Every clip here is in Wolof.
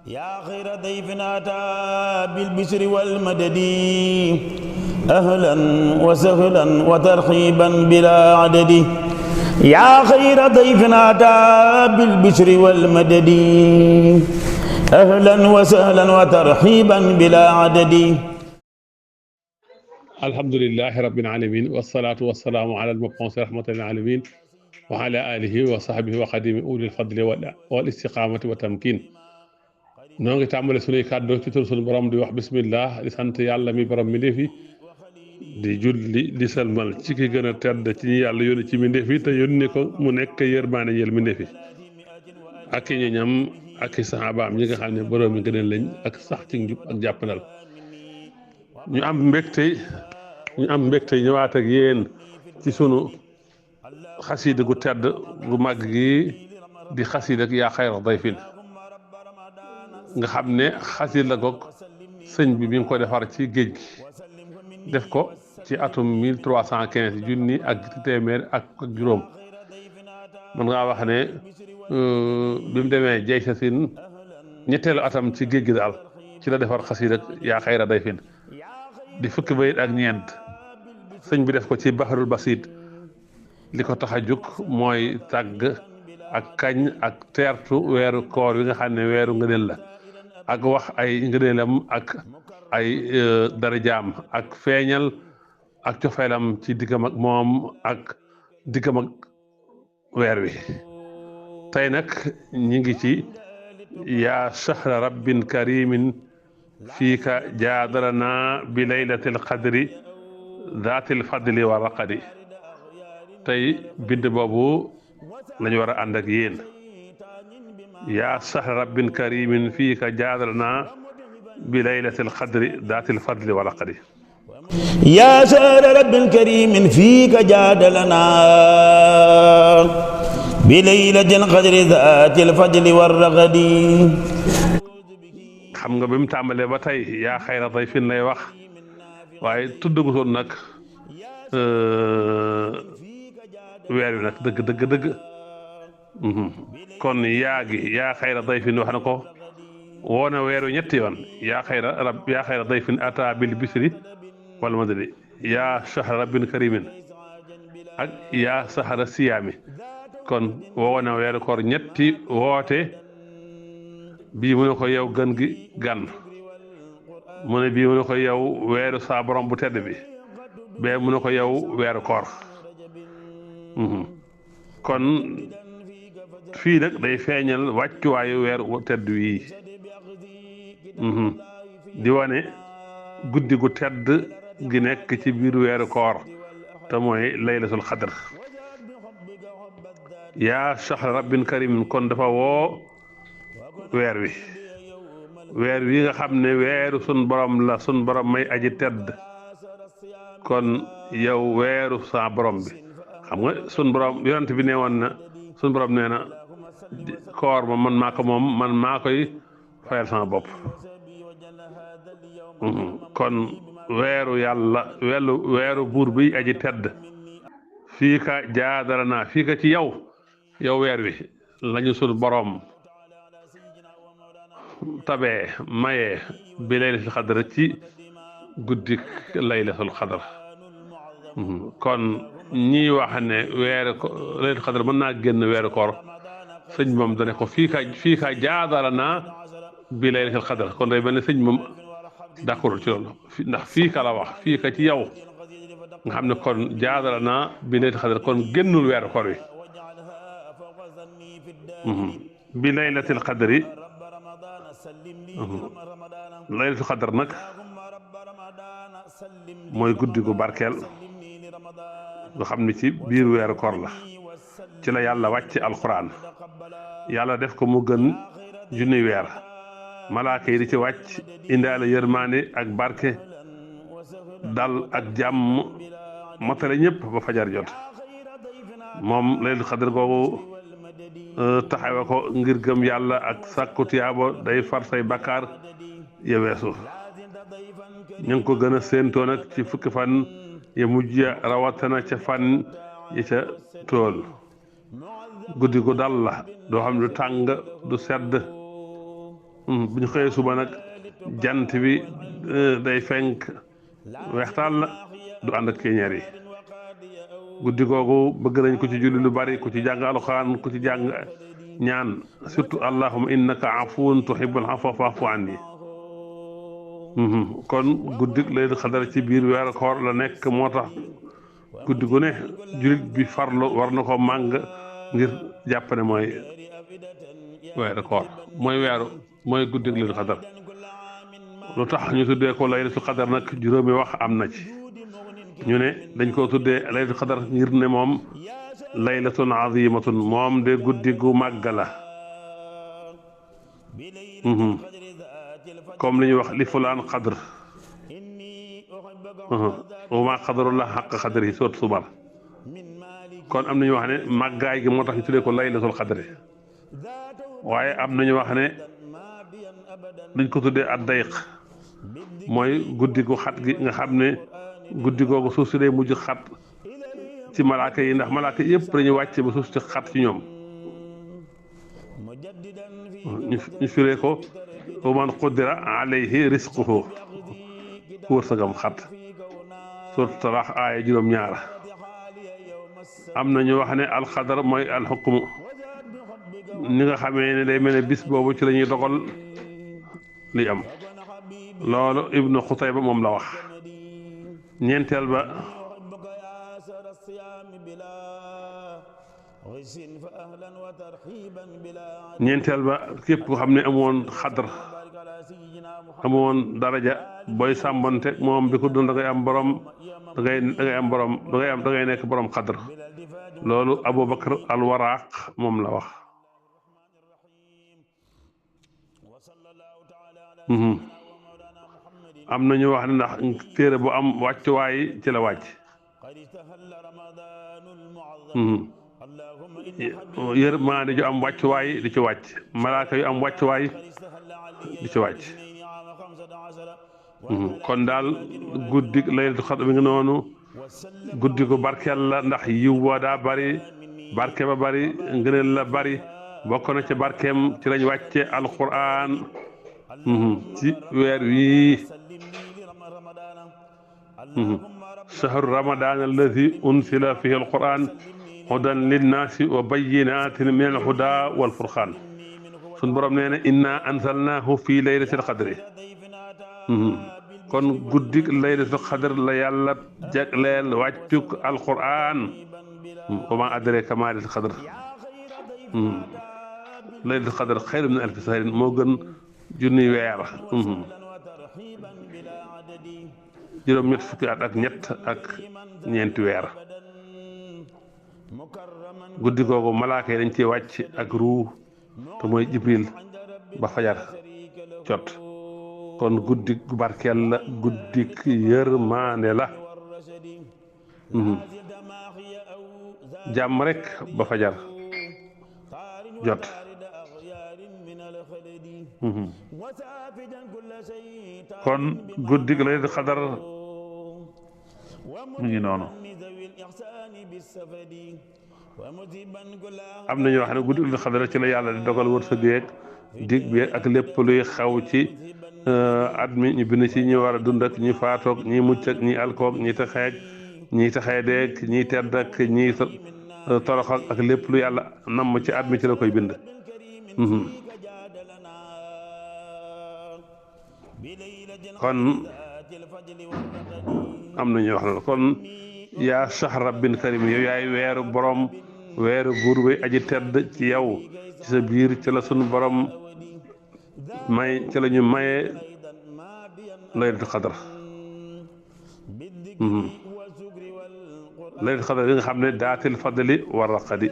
yaa xayra dayfin ataa bil bishri wal madadi ahlan wa sahlan wa tarxiiban bilaa adadi yaa xayra dayfin ataa bil bishri wal madadi ahlan wa sahlan wa tarxiiban bilaa adadi. alhamdulilahi rabbil alamin wasalaatu wasalaamu ala al-mab'uusi rahmatan lil alamin wa ala alihi wa sahbihi wa xadimi ulil fadli wal istiqaamati wa tamkin. noo ngi tàmbale sunuy kàddu ci tur sunu borom di wax bismillah di sant yàlla mi borom mi ndeefi di julli di salmal ci ki gën a tedd ci ñi yàlla yónni ci mi ndeefi te yónni ko mu nekk yërmaane ñeel mi ndeefi ak i ñoñam ak i saxaabaam ñi nga xam ne borom mi gënal lañ ak sax ci njub ak jàppandal. ñu am mbégte ñëwaat ak yéen ci sunu xasiida gu tedd gu màgg gi di xasiida ak yaa xayra dayfin nga xam ne xasiida la goog sëñ bi mi ngi ko defar ci géej gi def ko ci atum 1315 junni ak téeméer ak juróom. mën ngaa wax ne bi mu demee jey sa sin ñetteelu atam ci géej gi daal ci la defar xasiida ak yaa xayra dayfin di fukki bayit ak ñeent. sëñ bi def ko ci baxarul basit li ko tax a jóg mooy tàgg ak kañ ak teertu weeru koor yi nga xam ne weeru ngëneel la ak wax ay ngëneelam ak ay darajaam ak feeñal ak cofeelam ci diggam ak moom ak diggam ak weer wi. tey nag ñi ngi ci yaa shahra rabbin karimin fiika jaadarana bi laylatil qadri daatil fadli wa raqadi. tey bind boobu lañu war a ànd ak yéen. yaa shahra rabbin karimin fiika jaadarana bi laylatil qadri daatil fadli wa raqadi. yaa shahra rabbin karimin fiika jaadalana bi laylatil qadri daatil fadli wa raqadi. xam nga bi mu tàmbalee ba tey yaa xayra dayfin lay wax waaye tuddagutoon nag weer wi nag dëgg kon yaa xayra dayfin wax na ko woona weer wi ñetti yoon yaa xayra dayfin ata bil bisri wal madadi yaa shahra rabbin karimin ak yaa sahara siyaami. kon woona weeru koor ñetti woote. bii mu ne ko yow gën gi gan mu ne bii mu ne ko yow weeru saa borom bu tedd bi bee mu ne ko yow weeru koor. kon fii nag day feeñal wàccuwaayu weeru tedd wii di wane guddi gu tedd gi nekk ci biir weeru koor te mooy laylatul xadr. yaa shahra rabbin karim kon dafa woo weer wi nga xam ne weeru sun borom la sun borom may aji tedd. kon yow weeru sa borom bi xam nga sun borom yonent bi nee woon na sun borom nee na koor ma man maa ko moom man maa koy fayal sama bopp. kon weeru yàlla weeru buur bi aji tedd fii ka jaadara naa fii ka ci yow weer wi lañu sun borom tabee mayee bi laylatul xadr ci guddik laylatul xadr. kon ñii wax ne laylatul xadr mën naa génn weeru koor sëñ moom dane ko fii ka jaadara naa bi laylatul xadr kon day mel ne sëñ moom d'accord ci loolu ndax fii ka la wax fii ka ci yow nga xam ne kon jaadara naa bi laylatul xadr kon génnul weeru koor wi. bi laylatul xadri laylatul xadar nag mooy guddi gu barkeel nga xam ne ci biir weeru koor la ci la yàlla wàcc alxuraan yàlla def ko mu gën junni weer malaaka yi di ci wàcc indaale yërmaande ak barke dal ak jàmm matale ñëpp ba fajar jot. moom laylatul xadar googu taxawe ko ngir gëm yàlla ak sàkku tiyaabo day far say bakkaar ya weesu. ñu ngi ko gën a séentoo nag ci fukki fan ya mujj rawatina ca fan ya ca tool. guddi gu dal la doo xam du tàng du sedd bu ñu xëyee suba nag jant bi day fenk weextaal la du ànd ak keñeer yi guddi googu bëgg nañ ko ci julli lu bari ku ci jàng alxuraan ku ci jàng ñaan surtout allahumma innaka afuwun tuhibbul afwa fa'fu anni kon guddi laylatul xadar ci biir weeru koor la nekk moo tax guddi gu ne jullit bi farlu war na ko màng ngir jàpp ne mooy weeru koor mooy guddi laylatul xadar lu tax ñu tuddee ko laylatul xadar nag juróomi wax am na ci ñu ne dañ koo tuddee laylatul xadar ngir ne moom laylatun azimatun moom de guddi gu màgg la comme li ñuy wax li fulaan xadr wa maa xadarullah xaq xadr yi soot subar kon am nañu wax ne màggaay gi moo tax ñu tuddee ko laylatul xadri waaye am nañu wax ne dañ ko tuddee ad dayq mooy guddi gu xat gi nga xam ne guddi googu suuf si day mujj xat ci malaaka yi ndax malaaka yëpp dañuy wàcce ba suuf si xat ci ñoom ñu firee ko wa man qudira alayhi risquhu wërsëgam xat surat Talaq aaya juróom-ñaar am na ñu wax ne alxadar mooy alxukmu ni nga xamee ne day mel ne bis boobu ci la ñuy dogal li am loolu ibnu Xutayba moom la wax ñeenteel ba képp ko xam ne amoon xadar amoon daraja booy sàmbante moom bi ko dund da ngay am borom da ngay nekk borom xadar loolu Abubakar al-Waraq moom la wax am na ñu wax ne ndax téere bu am wàccuwaay ci la wàcc yërmaande ju am wàccuwaay di ci wàcc malaaka yu am wàccuwaay di ci wàcc kon daal guddi laylatul xadr bi nga noonu guddi gu barkeel la ndax yiw wa daa bari barke ba bari ngëneel la bari bokk na ci barkeem ci lañ wàcce alquran ci weer wii shahru ramadan alladi unsila fihi alquran hudan linnaasi wa bayyinatin min alhuda walfurqan sun borom nee na inna anzalnahu fi laylatil qadri kon guddik laylatul qadr la yàlla jagleel wàccuk alquran wa ma adraka ma laylatul qadr laylatul qadr xayrun min alfi shahrin moo gën junni weer juróom-ñett fukki at ak ñett ak ñeenti weer guddi googu malaaka yi dañ cee wàcc ak ruu te mooy jibril ba fajar jot kon guddi gu barkeel la guddi yërmaande la jàmm rek ba fajar jot kon guddi gi laylatul xadar mu ngi noonu am nañu wax ne guddi laylatul xadar ci la yàlla di dogal wërsëg yeeg dig bi ak lépp luy xew ci at mi ñu bind ci ñi war a dund ak ñi faatoog ñi mucc ak ñi alkoog ñi taxeeg ñi taxee deeg ñi tedd ak ñi torox ak lépp lu yàlla namm ci at mi ci la koy bind kon am na ñuy wax loolu kon yaa shahr rabbin karim yow yaay weeru borom weeru buur bi aji tedd ci yow ci sa biir ci la sunu borom may ci la ñu maye laylatul qadr laylatul qadr yi nga xam ne daatil fadli war raqadi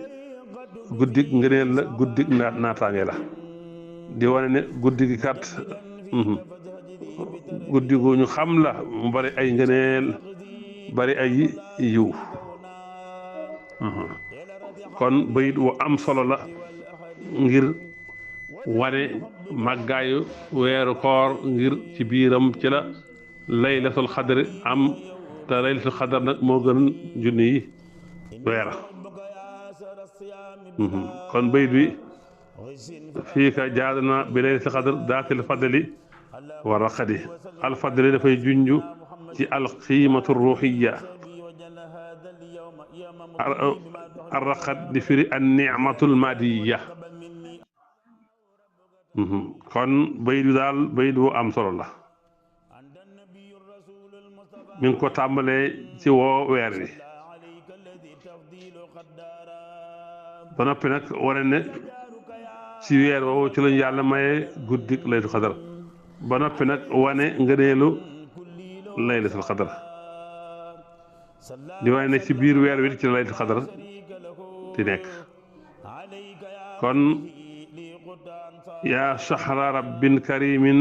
guddig ngëneel la guddig naataange la di wane ne guddi gi kat guddi gu ñu xam la mu bari ay ngëneel bari ay yiw kon bayit wu am solo la ngir wane màggaayu weeru koor ngir ci biiram ci la laylatul xadri am te laylatul xadr nag moo gën junni yi weer kon bayit bi fii ka jaadana bi laylatil qadr daatil fadli wa raqadi alfadli dafay junju ci alqiimatu ruuxiya arraqad di firi an nicmatul madiya kon bayit bi daal bayit bu am solo la mi ngi ko tàmbalee ci woo weer wi ba noppi nag wane ne ci weer woowu ci lañu yàlla maye guddik laylatul qadr ba noppi nag wane ngëneelu laylatul qadr di wane ne ci biir weer wi ci laylatul qadr di nekk kon yaa shahra rabbin karimin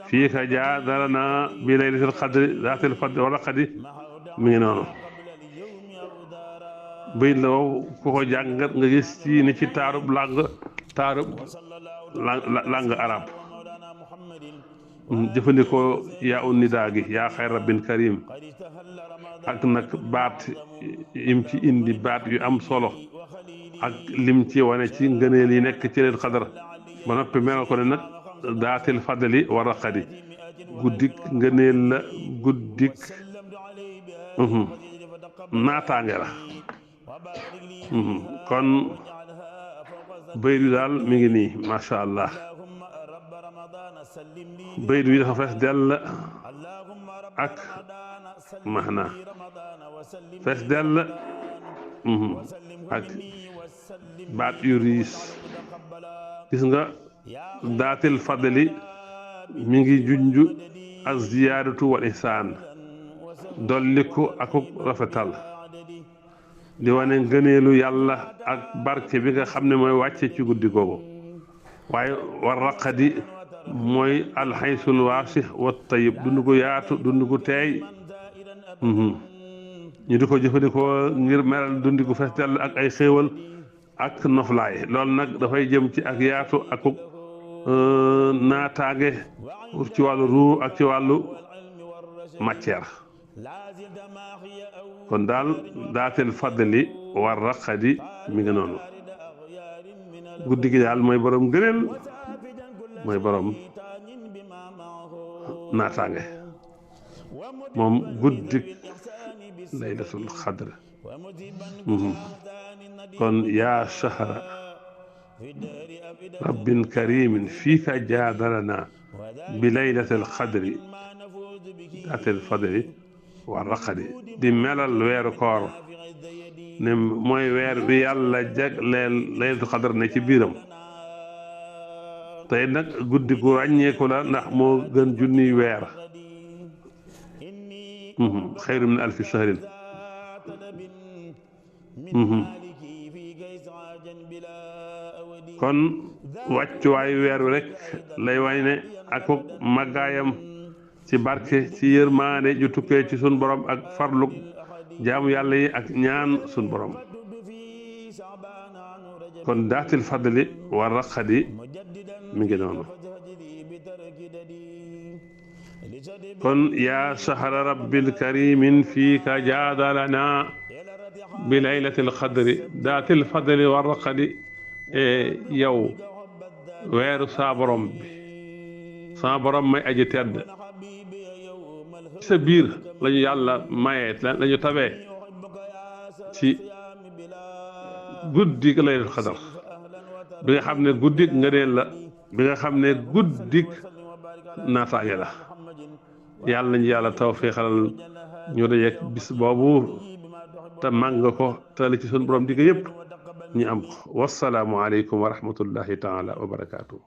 fiika jaadarana bi laylatil qadri zaatil fadli wa raqadi mi ngi noonu bayit la wow ku ko jàngat nga gis ci ni ci taarub langue arabe jëfandikoo yaa un nidaa gi yaa xayr rabbin karim ak nag baat yim ci indi baat yu am solo ak lim ci wane ci ngëneel yi nekk ci laylatul qadr ba noppi melal ko ne nag daatil fadli wa raqadi guddik ngëneel la guddik naataange la kon bayit bi daal mi ngi nii macha allah bayit bi dafa fees dell ak maana fees dell ak baat yu riis gis nga daatil fadli mi ngi junju ak ziyaadatu wal ihsaan dolliku akuk rafetal di wane ngëneelu yàlla ak barke bi nga xam ne mooy wàcce ci guddi googu waaye war raqadi mooy alxaysul waasix wa tayib dund gu yaatu dund gu teey ñu di ko jëfandikoo ngir meral dundi gu fees dell ak ay xéewal ak noflaay loolu nag dafay jëm ci ak yaatu akuk naataange ci wàllu ruu ak ci wàllu matière kon daal daatil fadli war raqadi mi ngi noonu guddi gi daal mooy borom gëneel mooy borom naataange moom guddik laylatul qadr kon yaa shahra rabbin karimin fiika jaadarana bi laylatil qadri daatil fadli war raqadi di melal weeru koor ne mooy weer bi yàlla jagleel laylatul qadr ne ci biiram tey nag guddi gu ràññeeku la ndax moo gën junniy weer xayru min alfi shahrin kon wàccuwaayu weer wi rek lay wañ ne akuk màggaayam ci barke ci yërmaande ju tukkee ci sun borom ak farlu jaamu yàlla yi ak ñaan sun borom kon daatil fadli wa raqadi mi ngi noonu kon yaa shahra rabbil karimin fiika jaadalana bi laylatil qadri daatil fadli wa raqadi yow weeru saa borom bi saa borom may aji tedd ci sa biir lañu yàlla mayee lañu tabee ci guddik laylatul qadr bi nga xam ne guddik ngëneel la bi nga xam ne guddik naataange la yàlla nañu yàlla tawfiixal ñu dajeek bis boobu te màng ko te li ci sun borom digg yëpp ñu am ko wassalaamu aleykum wa rahmatullahi taala wa barakaatu